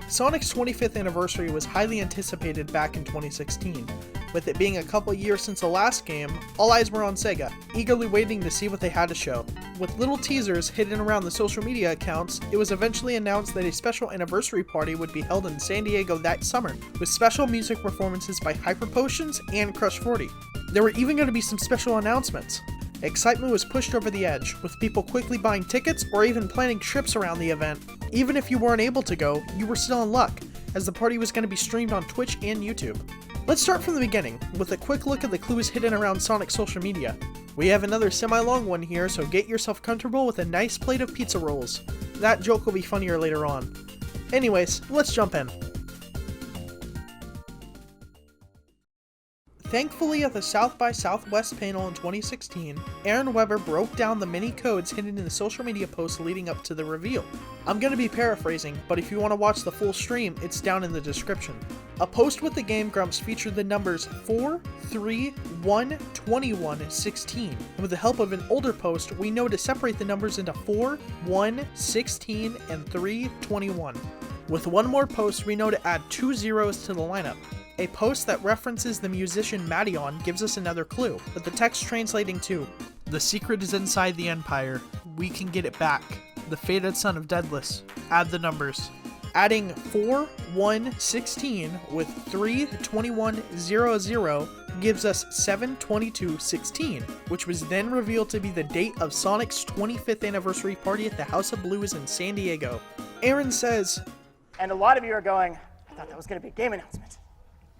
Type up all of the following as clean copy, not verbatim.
Sonic's 25th anniversary was highly anticipated back in 2016. With it being a couple years since the last game, all eyes were on Sega, eagerly waiting to see what they had to show. With little teasers hidden around the social media accounts, it was eventually announced that a special anniversary party would be held in San Diego that summer, with special music performances by Hyper Potions and Crush 40. There were even going to be some special announcements. Excitement was pushed over the edge, with people quickly buying tickets or even planning trips around the event. Even if you weren't able to go, you were still in luck, as the party was going to be streamed on Twitch and YouTube. Let's start from the beginning, with a quick look at the clues hidden around Sonic's social media. We have another semi-long one here, so get yourself comfortable with a nice plate of pizza rolls. That joke will be funnier later on. Anyways, let's jump in. Thankfully, at the South by Southwest panel in 2016, Aaron Weber broke down the many codes hidden in the social media posts leading up to the reveal. I'm going to be paraphrasing, but if you want to watch the full stream, it's down in the description. A post with the Game Grumps featured the numbers 4, 3, 1, 21, 16, and with the help of an older post, we know to separate the numbers into 4, 1, 16, and 3, 21. With one more post, we know to add 2 zeros to the lineup. A post that references the musician Mania gives us another clue, with the text translating to, "The secret is inside the Empire. We can get it back. The fated son of Daedalus. Add the numbers." Adding 4, 1, 16 with 3, 21, 00 gives us 7, 22, 16, which was then revealed to be the date of Sonic's 25th anniversary party at the House of Blues in San Diego. Aaron says, and a lot of you are going, I thought that was going to be a game announcement.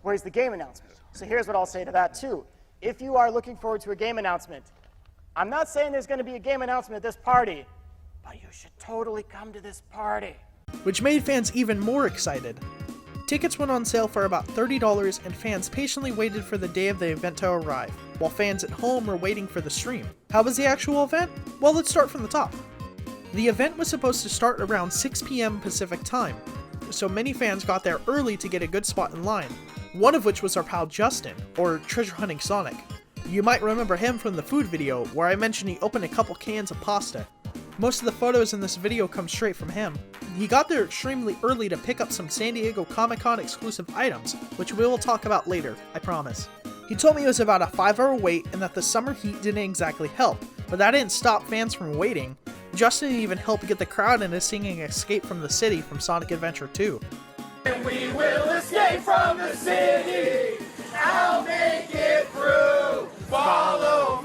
Where's the game announcement? So here's what I'll say to that too. If you are looking forward to a game announcement, I'm not saying there's going to be a game announcement at this party, but you should totally come to this party. Which made fans even more excited. Tickets went on sale for about $30 and fans patiently waited for the day of the event to arrive, while fans at home were waiting for the stream. How was the actual event? Well, let's start from the top. The event was supposed to start around 6 p.m. Pacific time, so many fans got there early to get a good spot in line. One of which was our pal Justin, or Treasure Hunting Sonic. You might remember him from the food video, where I mentioned he opened a couple cans of pasta. Most of the photos in this video come straight from him. He got there extremely early to pick up some San Diego Comic-Con exclusive items, which we will talk about later, I promise. He told me it was about a 5-hour wait and that the summer heat didn't exactly help, but that didn't stop fans from waiting. Justin even helped get the crowd into singing Escape from the City from Sonic Adventure 2. And we will escape from the city. I'll make it through. Follow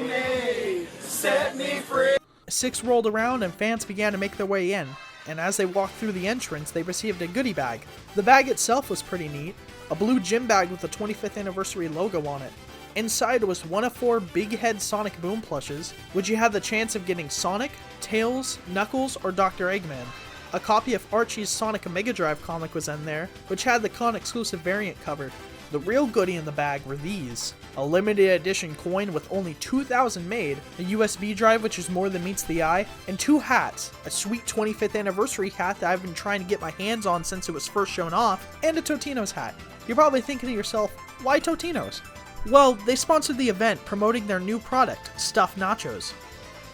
me. Set me free. 6 rolled around and fans began to make their way in, and as they walked through the entrance, they received a goodie bag. The bag itself was pretty neat, a blue gym bag with the 25th anniversary logo on it. Inside was one of 4 Big Head Sonic Boom plushes, which you had the chance of getting Sonic, Tails, Knuckles, or Dr. Eggman. A copy of Archie's Sonic Mega Drive comic was in there, which had the con exclusive variant covered. The real goodie in the bag were these: a limited edition coin with only 2,000 made, a USB drive which is more than meets the eye, and 2 hats, a sweet 25th anniversary hat that I've been trying to get my hands on since it was first shown off, and a Totino's hat. You're probably thinking to yourself, why Totino's? Well, they sponsored the event promoting their new product, Stuffed Nachos.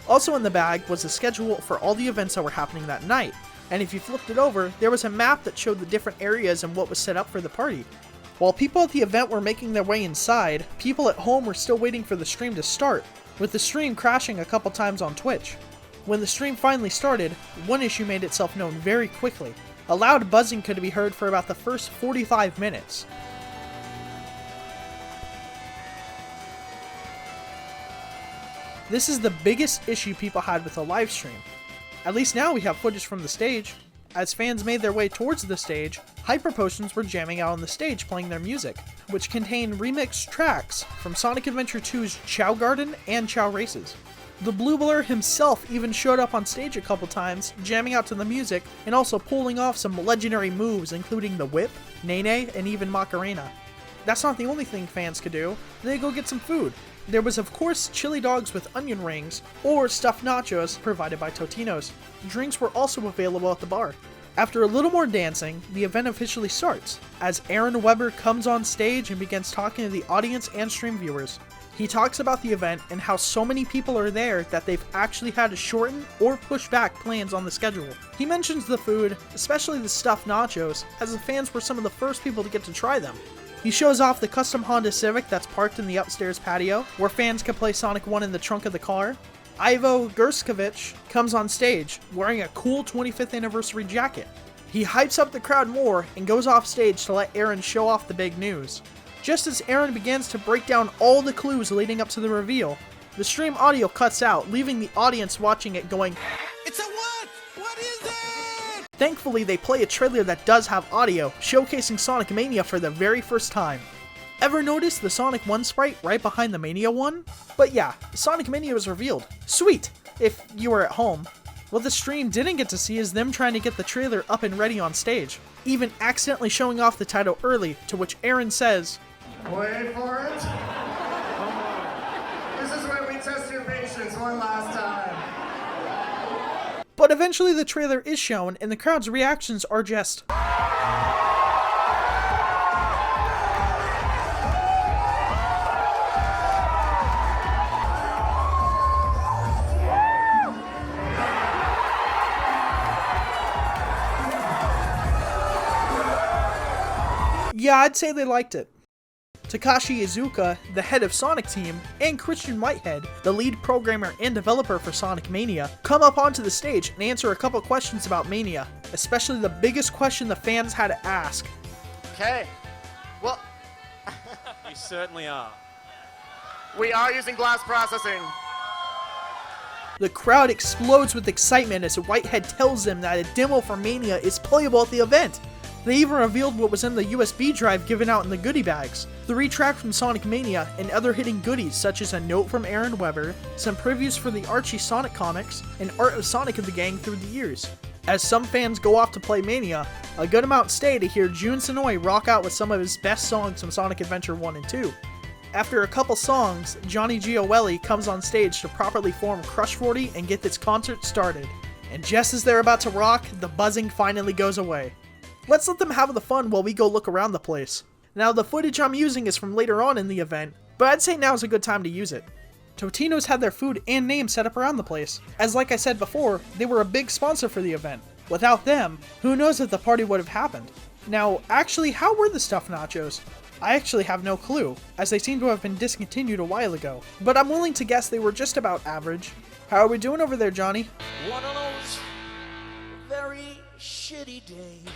Also in the bag was a schedule for all the events that were happening that night, and if you flipped it over, there was a map that showed the different areas and what was set up for the party. While people at the event were making their way inside, people at home were still waiting for the stream to start, with the stream crashing a couple times on Twitch. When the stream finally started, one issue made itself known very quickly. A loud buzzing could be heard for about the first 45 minutes. This is the biggest issue people had with the live stream. At least now we have footage from the stage. As fans made their way towards the stage, Hyper Potions were jamming out on the stage playing their music, which contained remixed tracks from Sonic Adventure 2's Chow Garden and Chow Races. The Blue Blur himself even showed up on stage a couple times, jamming out to the music, and also pulling off some legendary moves including the Whip, Nene, and even Macarena. That's not the only thing fans could do. They go get some food. There was of course chili dogs with onion rings, or stuffed nachos provided by Totino's. Drinks were also available at the bar. After a little more dancing, the event officially starts, as Aaron Weber comes on stage and begins talking to the audience and stream viewers. He talks about the event and how so many people are there that they've actually had to shorten or push back plans on the schedule. He mentions the food, especially the stuffed nachos, as the fans were some of the first people to get to try them. He shows off the custom Honda Civic that's parked in the upstairs patio, where fans can play Sonic 1 in the trunk of the car. Ivo Gerskovich comes on stage, wearing a cool 25th anniversary jacket. He hypes up the crowd more and goes off stage to let Aaron show off the big news. Just as Aaron begins to break down all the clues leading up to the reveal, the stream audio cuts out, leaving the audience watching it going, It's a what? What is it? Thankfully, they play a trailer that does have audio, showcasing Sonic Mania for the very first time. Ever notice the Sonic 1 sprite right behind the Mania one? But yeah, Sonic Mania was revealed. Sweet, if you were at home. What the stream didn't get to see is them trying to get the trailer up and ready on stage, even accidentally showing off the title early, to which Aaron says, Wait for it. This is where we test your patience one last time. But eventually the trailer is shown and the crowd's reactions are just... Yeah, I'd say they liked it. Takashi Iizuka, the head of Sonic Team, and Christian Whitehead, the lead programmer and developer for Sonic Mania, come up onto the stage and answer a couple questions about Mania, especially the biggest question the fans had to ask. Okay. Well, You certainly are. we are using glass processing. The crowd explodes with excitement as Whitehead tells them that a demo for Mania is playable at the event. They even revealed what was in the USB drive given out in the goodie bags, 3 tracks from Sonic Mania, and other hidden goodies such as a note from Aaron Weber, some previews for the Archie Sonic comics, and art of Sonic and the gang through the years. As some fans go off to play Mania, a good amount stay to hear Jun Sonoy rock out with some of his best songs from Sonic Adventure 1 and 2. After a couple songs, Johnny Gioeli comes on stage to properly form Crush 40 and get this concert started. And just as they're about to rock, the buzzing finally goes away. Let's let them have the fun while we go look around the place. Now the footage I'm using is from later on in the event, but I'd say now's a good time to use it. Totino's had their food and name set up around the place, as like I said before, they were a big sponsor for the event. Without them, who knows if the party would have happened. Now, actually, how were the stuffed nachos? I actually have no clue, as they seem to have been discontinued a while ago, but I'm willing to guess they were just about average. How are we doing over there, Johnny? One of those very shitty days.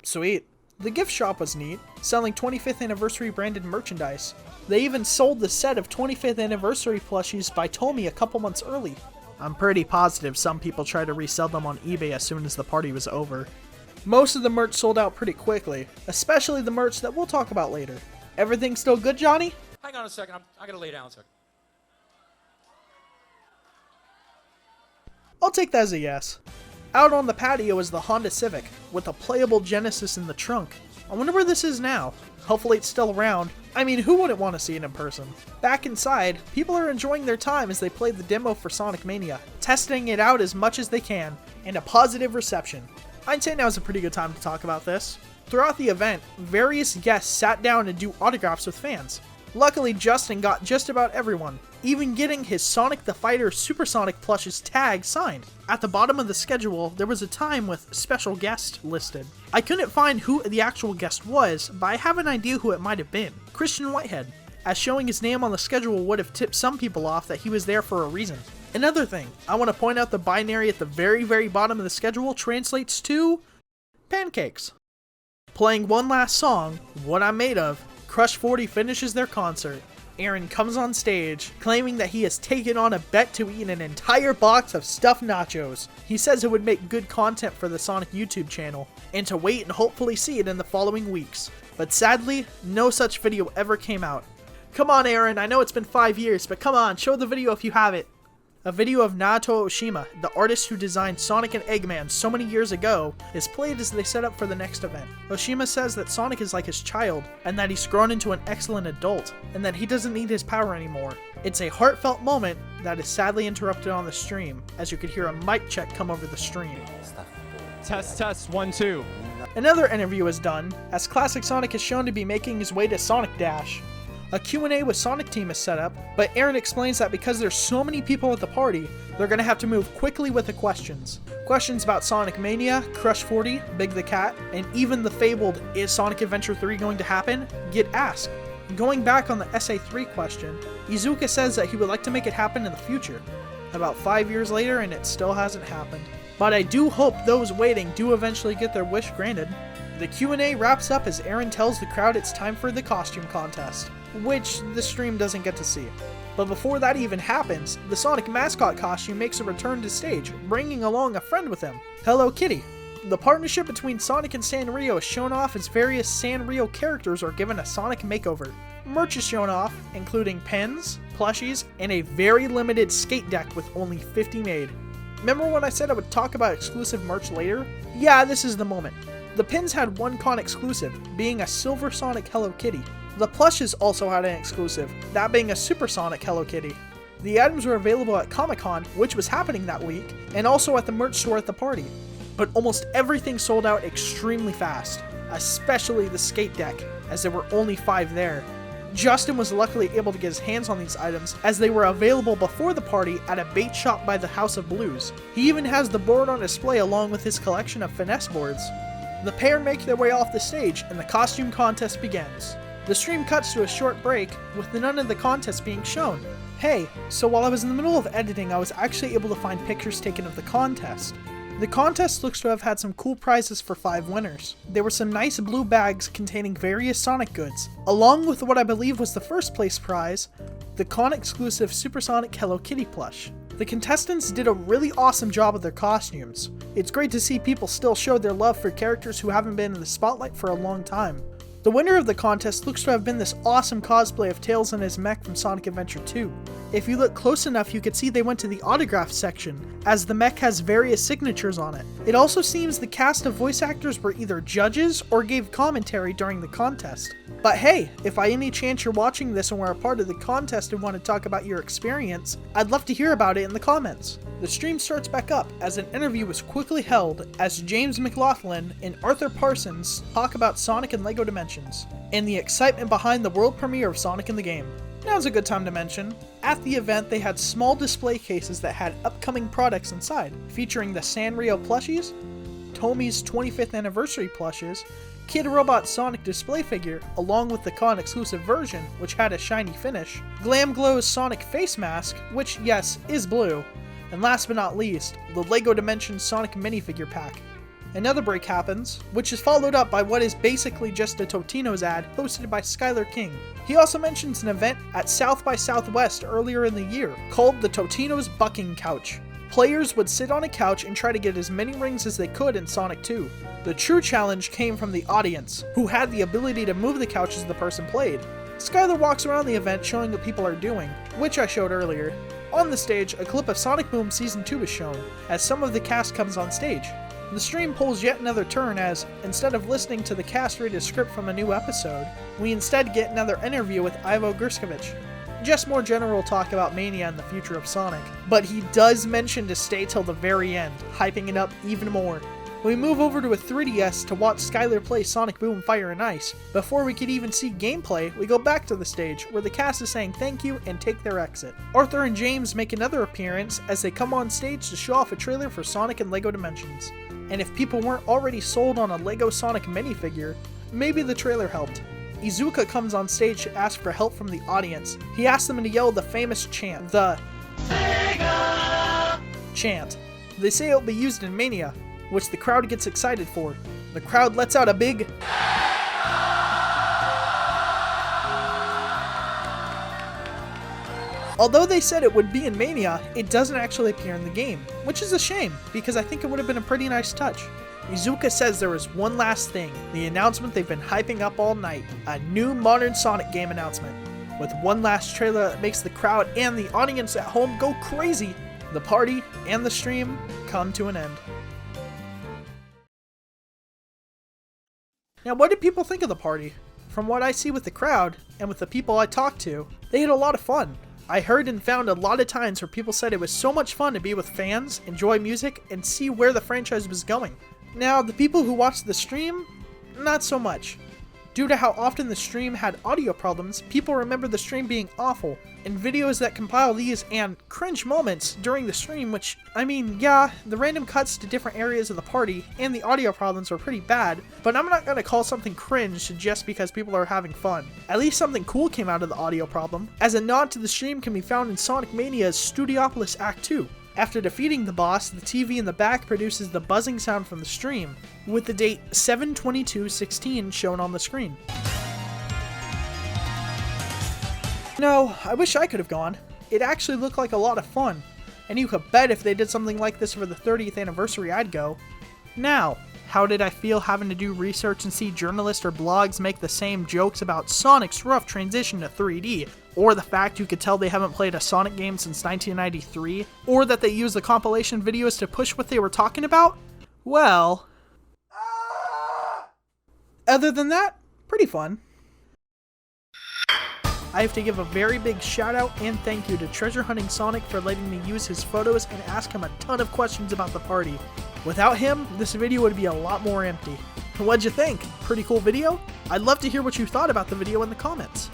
Sweet. The gift shop was neat, selling 25th anniversary branded merchandise. They even sold the set of 25th anniversary plushies by Tomy a couple months early. I'm pretty positive some people tried to resell them on eBay as soon as the party was over. Most of the merch sold out pretty quickly, especially the merch that we'll talk about later. Everything still good, Johnny? Hang on a second, I gotta lay down a second. I'll take that as a yes. Out on the patio is the Honda Civic, with a playable Genesis in the trunk. I wonder where this is now. Hopefully it's still around. I mean, who wouldn't want to see it in person? Back inside, people are enjoying their time as they play the demo for Sonic Mania, testing it out as much as they can, and a positive reception. I'd say now's a pretty good time to talk about this. Throughout the event, various guests sat down to do autographs with fans. Luckily, Justin got just about everyone, even getting his Sonic the Fighter Supersonic plush's tag signed. At the bottom of the schedule, there was a time with special guest listed. I couldn't find who the actual guest was, but I have an idea who it might have been. Christian Whitehead, as showing his name on the schedule would have tipped some people off that he was there for a reason. Another thing, I want to point out the binary at the very bottom of the schedule translates to pancakes. Playing one last song, What I'm Made Of, Crush 40 finishes their concert. Aaron comes on stage, claiming that he has taken on a bet to eat an entire box of stuffed nachos. He says it would make good content for the Sonic YouTube channel, and to wait and hopefully see it in the following weeks. But sadly, no such video ever came out. Come on, Aaron, I know it's been 5 years, but come on, show the video if you have it. A video of Naoto Oshima, the artist who designed Sonic and Eggman so many years ago, is played as they set up for the next event. Oshima says that Sonic is like his child, and that he's grown into an excellent adult, and that he doesn't need his power anymore. It's a heartfelt moment that is sadly interrupted on the stream, as you could hear a mic check come over the stream. Test, 1, 2. Another interview is done, as Classic Sonic is shown to be making his way to Sonic Dash. A Q&A with Sonic Team is set up, but Aaron explains that because there's so many people at the party, they're going to have to move quickly with the questions. Questions about Sonic Mania, Crush 40, Big the Cat, and even the fabled "Is Sonic Adventure 3 going to happen?" get asked. Going back on the SA3 question, Iizuka says that he would like to make it happen in the future. About 5 years later and it still hasn't happened. But I do hope those waiting do eventually get their wish granted. The Q&A wraps up as Aaron tells the crowd it's time for the costume contest, which the stream doesn't get to see. But before that even happens, the Sonic mascot costume makes a return to stage, bringing along a friend with him, Hello Kitty. The partnership between Sonic and Sanrio is shown off as various Sanrio characters are given a Sonic makeover. Merch is shown off, including pins, plushies, and a very limited skate deck with only 50 made. Remember when I said I would talk about exclusive merch later? Yeah, this is the moment. The pins had one con exclusive, being a Silver Sonic Hello Kitty. The plushes also had an exclusive, that being a Supersonic Hello Kitty. The items were available at Comic-Con, which was happening that week, and also at the merch store at the party. But almost everything sold out extremely fast, especially the skate deck, as there were only 5 there. Justin was luckily able to get his hands on these items as they were available before the party at a bait shop by the House of Blues. He even has the board on display along with his collection of finesse boards. The pair make their way off the stage and the costume contest begins. The stream cuts to a short break with none of the contest being shown. Hey, so while I was in the middle of editing, I was actually able to find pictures taken of the contest. The contest looks to have had some cool prizes for 5 winners. There were some nice blue bags containing various Sonic goods, along with what I believe was the first place prize, the con-exclusive Supersonic Hello Kitty plush. The contestants did a really awesome job of their costumes. It's great to see people still show their love for characters who haven't been in the spotlight for a long time. The winner of the contest looks to have been this awesome cosplay of Tails and his mech from Sonic Adventure 2. If you look close enough, you could see they went to the autograph section, as the mech has various signatures on it. It also seems the cast of voice actors were either judges or gave commentary during the contest. But hey, if by any chance you're watching this and were a part of the contest and want to talk about your experience, I'd love to hear about it in the comments. The stream starts back up as an interview was quickly held as James McLaughlin and Arthur Parsons talk about Sonic and LEGO Dimensions, and the excitement behind the world premiere of Sonic in the game. Now's a good time to mention, at the event they had small display cases that had upcoming products inside, featuring the Sanrio plushies, Tommy's 25th anniversary plushes, Kid Robot Sonic display figure, along with the con exclusive version, which had a shiny finish, Glam Glow's Sonic face mask, which yes, is blue, and last but not least, the LEGO Dimensions Sonic minifigure pack. Another break happens, which is followed up by what is basically just a Totino's ad hosted by Skylar King. He also mentions an event at South by Southwest earlier in the year called the Totino's Bucking Couch. Players would sit on a couch and try to get as many rings as they could in Sonic 2. The true challenge came from the audience, who had the ability to move the couch as the person played. Skylar walks around the event showing what people are doing, which I showed earlier. On the stage, a clip of Sonic Boom Season 2 is shown, as some of the cast comes on stage. The stream pulls yet another turn as, instead of listening to the cast read a script from a new episode, we instead get another interview with Ivo Grskovic. Just more general talk about Mania and the future of Sonic, but he does mention to stay till the very end, hyping it up even more. We move over to a 3DS to watch Skylar play Sonic Boom Fire and Ice. Before we could even see gameplay, we go back to the stage, where the cast is saying thank you and take their exit. Arthur and James make another appearance as they come on stage to show off a trailer for Sonic and LEGO Dimensions. And if people weren't already sold on a LEGO Sonic minifigure, maybe the trailer helped. Iizuka comes on stage to ask for help from the audience. He asks them to yell the famous chant, the Sega chant. They say it'll be used in Mania, which the crowd gets excited for. The crowd lets out a big Although they said it would be in Mania, it doesn't actually appear in the game, which is a shame, because I think it would have been a pretty nice touch. Iizuka says there is one last thing, the announcement they've been hyping up all night, a new modern Sonic game announcement. With one last trailer that makes the crowd and the audience at home go crazy, the party and the stream come to an end. Now, what did people think of the party? From what I see with the crowd, and with the people I talked to, they had a lot of fun. I heard and found a lot of times where people said it was so much fun to be with fans, enjoy music, and see where the franchise was going. Now, the people who watched the stream, not so much. Due to how often the stream had audio problems, people remember the stream being awful, and videos that compile these and cringe moments during the stream, which, I mean, yeah, the random cuts to different areas of the party and the audio problems were pretty bad, but I'm not gonna call something cringe just because people are having fun. At least something cool came out of the audio problem, as a nod to the stream can be found in Sonic Mania's Studiopolis Act 2. After defeating the boss, the TV in the back produces the buzzing sound from the stream, with the date 7/22/16 shown on the screen. No, I wish I could have gone. It actually looked like a lot of fun, and you could bet if they did something like this for the 30th anniversary, I'd go. Now, how did I feel having to do research and see journalists or blogs make the same jokes about Sonic's rough transition to 3D, or the fact you could tell they haven't played a Sonic game since 1993, or that they use the compilation videos to push what they were talking about? Well, other than that, pretty fun. I have to give a very big shout out and thank you to Treasure Hunting Sonic for letting me use his photos and ask him a ton of questions about the party. Without him, this video would be a lot more empty. What'd you think? Pretty cool video? I'd love to hear what you thought about the video in the comments.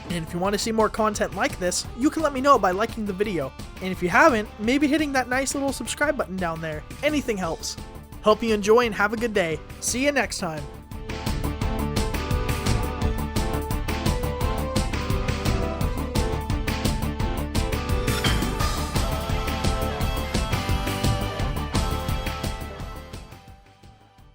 And if you want to see more content like this, you can let me know by liking the video. And if you haven't, maybe hitting that nice little subscribe button down there. Anything helps. Hope you enjoy and have a good day. See you next time.